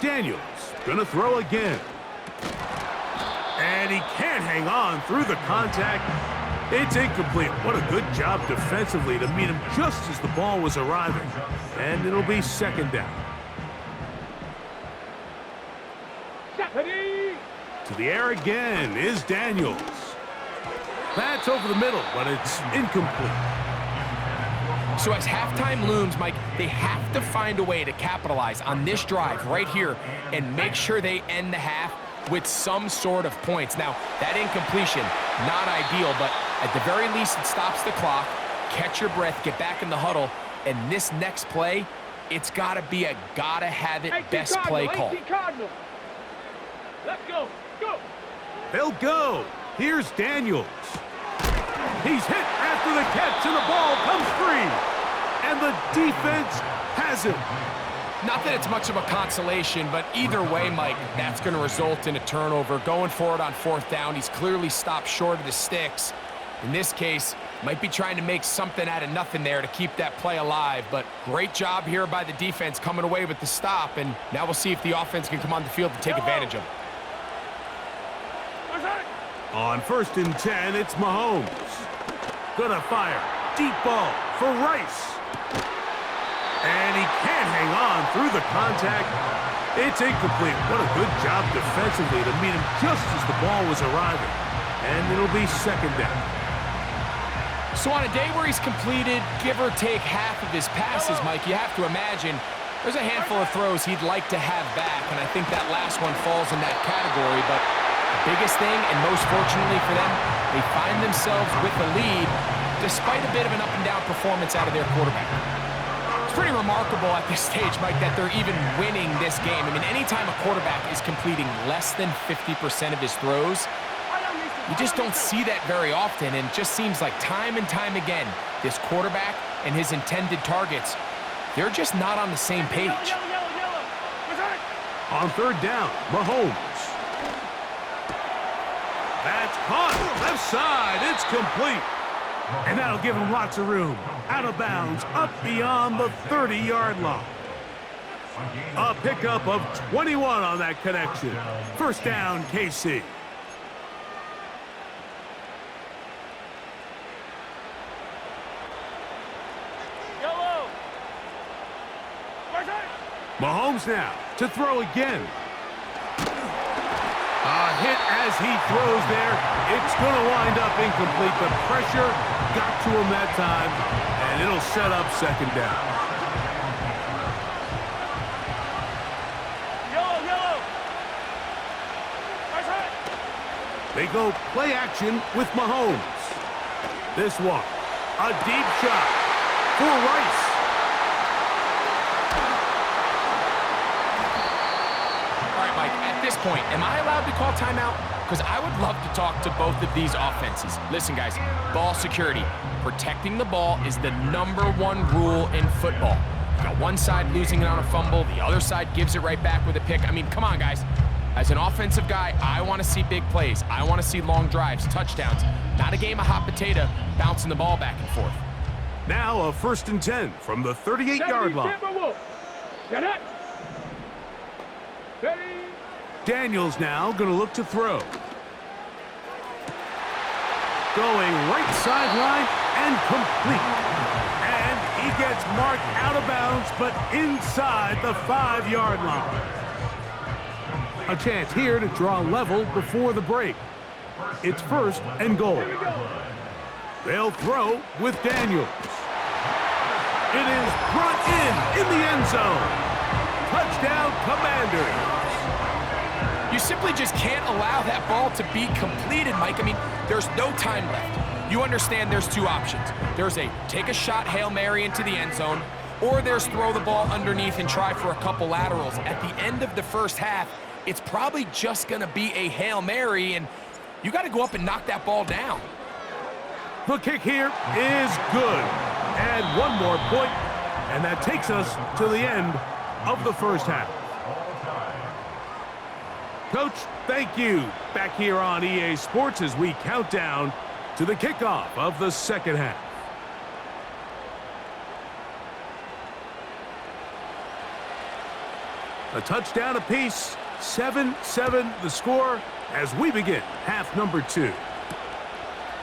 Daniels gonna throw again. And he can't hang on through the contact. It's incomplete. What a good job defensively to meet him just as the ball was arriving. And it'll be second down. To the air again is Daniels. That's over the middle, but it's incomplete. So as halftime looms, Mike, they have to find a way to capitalize on this drive right here and make sure they end the half with some sort of points. Now, that incompletion, not ideal, but at the very least, it stops the clock. Catch your breath, get back in the huddle, and this next play, it's got to be a gotta-have-it best play call. Let's go. Go. They'll go. Here's Daniels. He's hit after the catch, and the ball comes free. And the defense has it. Not that it's much of a consolation, but either way, Mike, that's going to result in a turnover. Going for it on fourth down, he's clearly stopped short of the sticks. In this case, might be trying to make something out of nothing there to keep that play alive, but great job here by the defense coming away with the stop, and now we'll see if the offense can come on the field to take advantage of it. On 1st and 10, it's Mahomes. Gonna fire. Deep ball for Rice. And he can't hang on through the contact. It's incomplete. What a good job defensively to meet him just as the ball was arriving. And it'll be second down. So on a day where he's completed, give or take half of his passes, Mike, you have to imagine there's a handful of throws he'd like to have back, and I think that last one falls in that category. But the biggest thing, and most fortunately for them, they find themselves with the lead despite a bit of an up-and-down performance out of their quarterback. It's pretty remarkable at this stage, Mike, that they're even winning this game. I mean, anytime a quarterback is completing less than 50% of his throws, you just don't see that very often, and it just seems like time and time again, this quarterback and his intended targets, they're just not on the same page. On 3rd down, Mahomes. That's caught. Left side. It's complete. And that'll give him lots of room. Out of bounds, up beyond the 30-yard line. A pickup of 21 on that connection. First down, KC. Mahomes now to throw again. A hit as he throws there. It's going to wind up incomplete. The pressure got to him that time, and it'll set up second down. Yellow. They go play action with Mahomes. This one, a deep shot for Rice. This point, am I allowed to call timeout? Because I would love to talk to both of these offenses. Listen, guys, ball security. Protecting the ball is the #1 rule in football. You got one side losing it on a fumble, the other side gives it right back with a pick. I mean, come on, guys. As an offensive guy, I want to see big plays. I want to see long drives, touchdowns. Not a game of hot potato bouncing the ball back and forth. Now a 1st and 10 from the 38-yard line. Daniels now going to look to throw. Going right sideline and complete. And he gets marked out of bounds, but inside the 5-yard line. A chance here to draw level before the break. It's 1st and goal. They'll throw with Daniels. It is brought in the end zone. Touchdown, Commanders. You simply just can't allow that ball to be completed, Mike. I mean, there's no time left. You understand there's two options. There's a take a shot Hail Mary into the end zone, or there's throw the ball underneath and try for a couple laterals. At the end of the first half, it's probably just going to be a Hail Mary, and you got to go up and knock that ball down. The kick here is good. And one more point, and that takes us to the end of the first half. Coach, thank you. Back here on EA Sports as we count down to the kickoff of the second half. A touchdown apiece, 7-7 the score as we begin half number 2.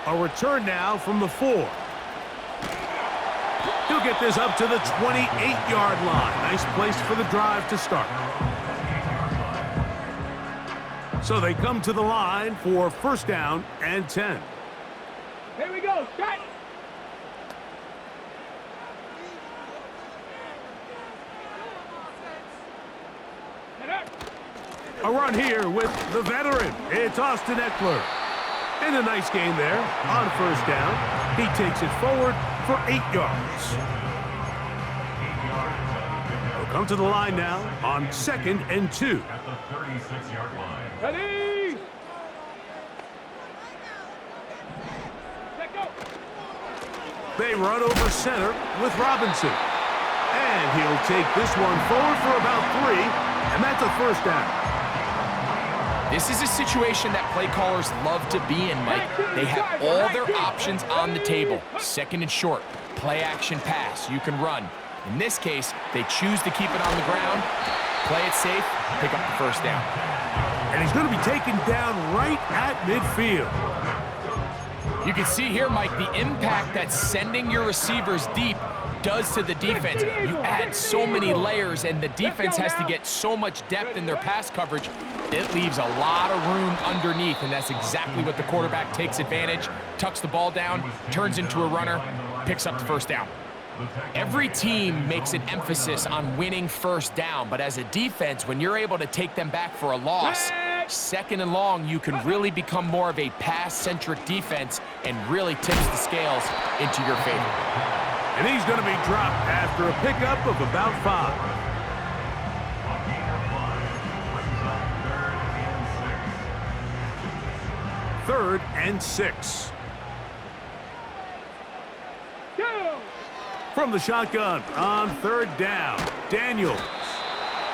A return now from the 4. He'll get this up to the 28-yard line. Nice place for the drive to start. So they come to the line for first down and 10. Here we go, strike! A run here with the veteran. It's Austin Ekeler. And a nice gain there on first down. He takes it forward for 8 yards. He'll come to the line now on 2nd and 2. At the 36-yard line. Ready! Let go! They run over center with Robinson. And he'll take this one forward for about 3, and that's a first down. This is a situation that play callers love to be in, Mike. They have all their options on the table. 2nd and short, play action pass, you can run. In this case, they choose to keep it on the ground, play it safe, pick up the first down. And he's going to be taken down right at midfield. You can see here, Mike, the impact that sending your receivers deep does to the defense. You add so many layers, and the defense has to get so much depth in their pass coverage. It leaves a lot of room underneath, and that's exactly what the quarterback takes advantage, tucks the ball down, turns into a runner, picks up the first down. Every team makes an emphasis on winning first down, but as a defense, when you're able to take them back for a loss, 2nd and long, you can really become more of a pass-centric defense and really tips the scales into your favor. And he's going to be dropped after a pickup of about 5. 3rd and 6. From the shotgun on 3rd down, Daniels.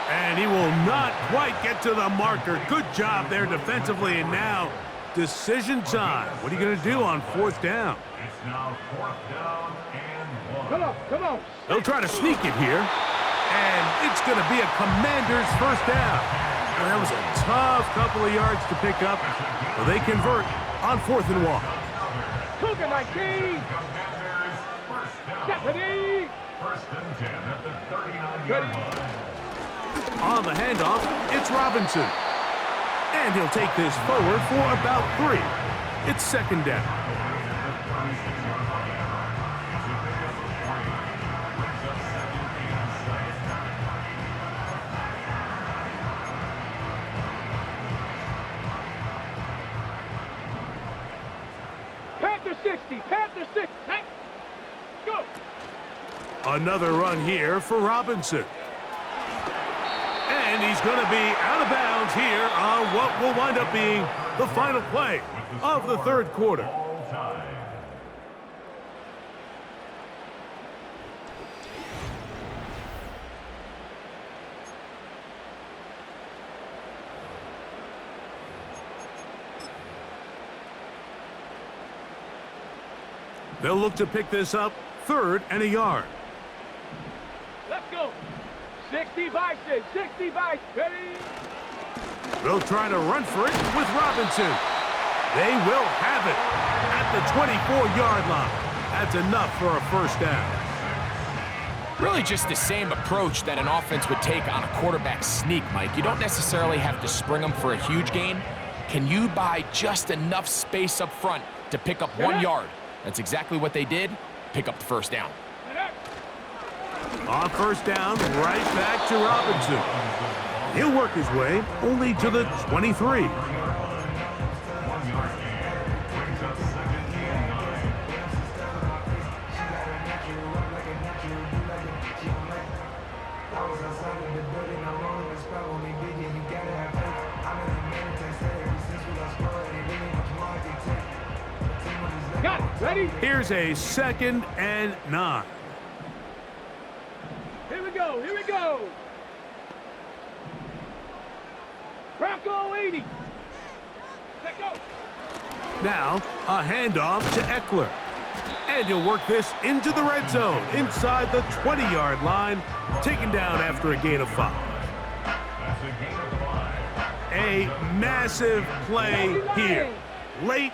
And he will not quite get to the marker. Good job there defensively, and now decision time. What are you going to do on 4th down? It's now 4th down and 1. Come on. They'll try to sneak it here, and it's going to be a Commander's first down. And that was a tough couple of yards to pick up, but they convert on 4th and 1. Cougar 19! Deputy! 1st and 10 at the 39-yard line. On the handoff, it's Robinson. And he'll take this forward for about 3. It's 2nd down. Panther 60! Panther 60! Hey, go! Another run here for Robinson. And he's going to be out of bounds here on what will wind up being the final play of the 3rd quarter. They'll look to pick this up 3rd and a yard. Let's go! 60 Bison! 60 Bison! Ready? They'll try to run for it with Robinson. They will have it at the 24-yard line. That's enough for a first down. Really just the same approach that an offense would take on a quarterback sneak, Mike. You don't necessarily have to spring them for a huge gain. Can you buy just enough space up front to pick up 1 yard? That's exactly what they did. Pick up the first down. On first down, right back to Robinson. He'll work his way only to the 23. Got it! Ready? Here's a 2nd and 9. Here we go! Here we go! Bronco 80! Let go! Now, a handoff to Ekeler. And he'll work this into the red zone inside the 20-yard line, taken down after a gain of 5. a massive play here. Late,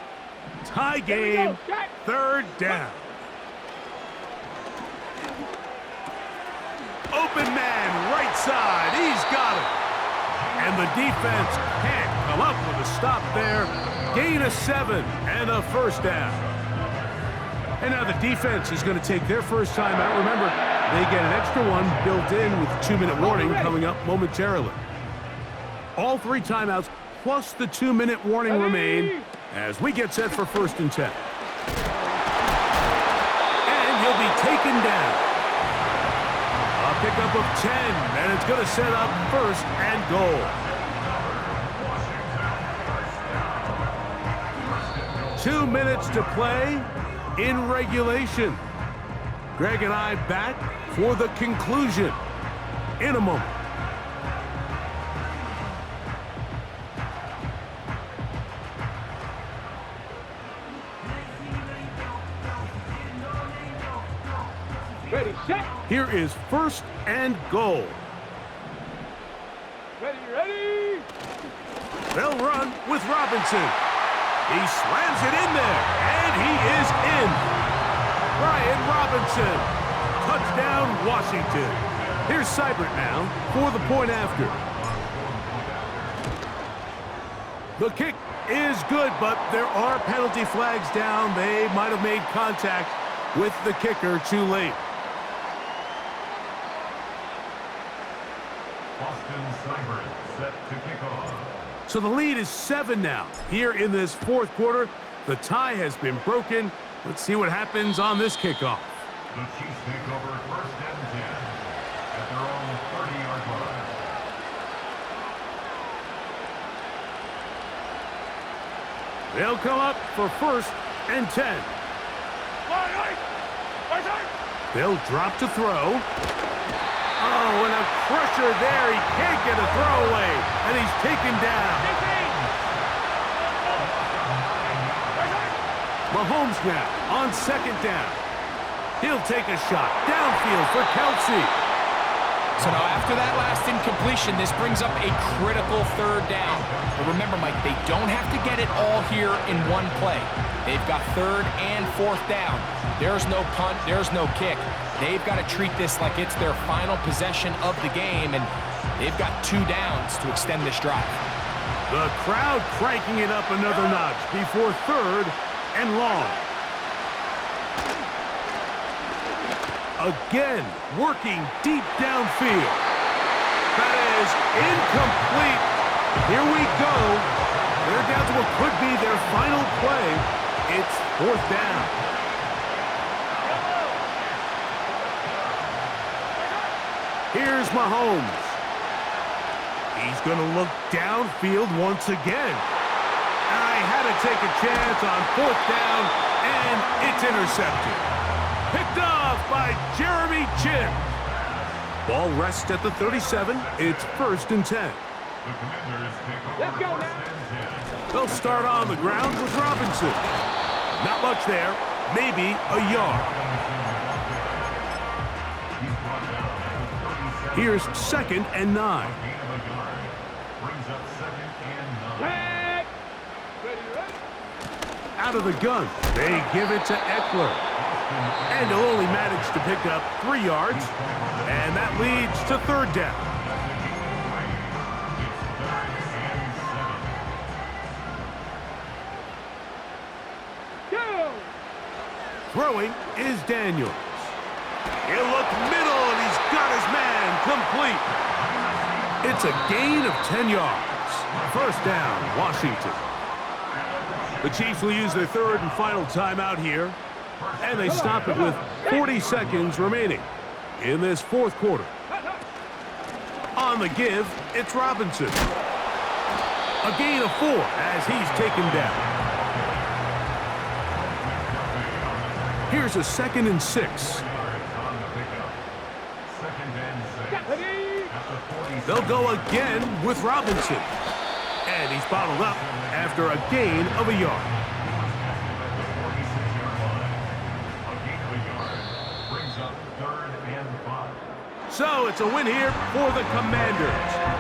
tie game, third down. Open man, right side, he's got it. And the defense can't come up with a stop there. Gain of 7 and a first down. And now the defense is going to take their first time out. Remember, they get an extra one built in with 2-minute warning coming up momentarily. All 3 timeouts plus the 2-minute warning remain as we get set for 1st and 10. And he'll be taken down. A pickup of 10, and it's going to set up 1st and goal. 2 minutes to play in regulation. Greg and I back for the conclusion in a moment. Ready, set. Here is 1st and goal. Ready. They'll run with Robinson. He slams it in there, and he is in. Brian Robinson. Touchdown, Washington. Here's Seibert now for the point after. The kick is good, but there are penalty flags down. They might have made contact with the kicker too late. Austin Seibert set to kick off. So the lead is 7 now. Here in this 4th quarter, the tie has been broken. Let's see what happens on this kickoff. The Chiefs take over 1st and 10 at their own 30-yard line. They'll come up for 1st and 10. They'll drop to throw. Oh, and a pressure there. He can't get a throwaway, and he's taken down. Mahomes now on 2nd down. He'll take a shot downfield for Kelsey. So now after that last incompletion, this brings up a critical 3rd down. But remember, Mike, they don't have to get it all here in one play. They've got 3rd and 4th down. There's no punt, there's no kick. They've got to treat this like it's their final possession of the game, and they've got 2 downs to extend this drive. The crowd cranking it up another notch before 3rd and long. Again, working deep downfield. That is incomplete. Here we go. They're down to what could be their final play. It's 4th down. Here's Mahomes. He's going to look downfield once again. I had to take a chance on 4th down, and it's intercepted. Picked off by Jeremy Chinn. Ball rests at the 37. It's 1st and 10. The Commanders take over Let's go 1st now. and 10. They'll start on the ground with Robinson. Not much there. Maybe a yard. He's brought down at the 37. Here's 2nd and 9. Gain of a yard. Brings up 2nd and 9. Ready. Out of the gun. They give it to Eckler. And he'll only manage to pick up 3 yards. And that leads to 3rd down. Go. Throwing is Daniels. He'll look middle, and he's got his man complete. It's a gain of 10 yards. 1st down, Washington. The Chiefs will use their 3rd and final timeout here. And they stop it with 40 seconds remaining in this 4th quarter. On the give, it's Robinson. A gain of 4 as he's taken down. Here's a 2nd and 6. They'll go again with Robinson. And he's bottled up after a gain of a yard. So it's a win here for the Commanders.